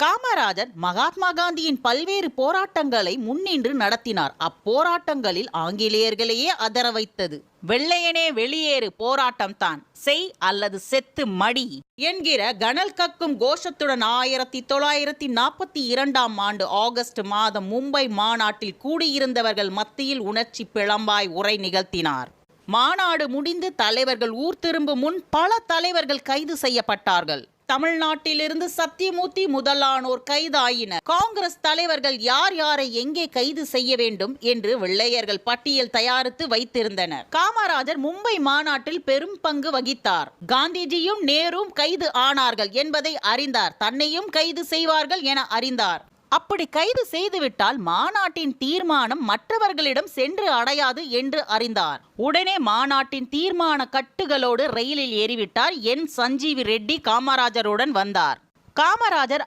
காமராஜர் மகாத்மா காந்தியின் பல்வேறு போராட்டங்களை முன்னின்று நடத்தினார். அப்போராட்டங்களில் ஆங்கிலேயர்களையே அதர வைத்தது வெள்ளையனே வெளியேறு போராட்டம் தான். செய் அல்லது செத்து மடி என்கிற கனல் கக்கும் கோஷத்துடன் 1942 ஆகஸ்ட் மாதம் மும்பை மாநாட்டில் கூடியிருந்தவர்கள் மத்தியில் உணர்ச்சி பிளம்பாய் உரை நிகழ்த்தினார். மாநாடு முடிந்து தலைவர்கள் ஊர் திரும்பும் முன் பல தலைவர்கள் கைது செய்யப்பட்டார்கள். தமிழ்நாட்டிலிருந்து சத்தியமூர்த்தி முதலானோர் கைதாயினர். காங்கிரஸ் தலைவர்கள் யார் யாரை எங்கே கைது செய்ய வேண்டும் என்று வெள்ளையர்கள் பட்டியல் தயாரித்து வைத்திருந்தனர். காமராஜர் மும்பை மாநாட்டில் பெரும் பங்கு வகித்தார். காந்திஜியும் நேரும் கைது ஆனார்கள் என்பதை அறிந்தார். தன்னையும் கைது செய்வார்கள் என அறிந்தார். அப்படி கைது செய்துவிட்டால் மாநாட்டின் தீர்மானம் மற்றவர்களிடம் சென்று அடையாது என்று அறிந்தார். உடனே மாநாட்டின் தீர்மான கட்டுகளோடு ரயிலில் ஏறிவிட்டார். என் சஞ்சீவி ரெட்டி காமராஜருடன் வந்தார். காமராஜர்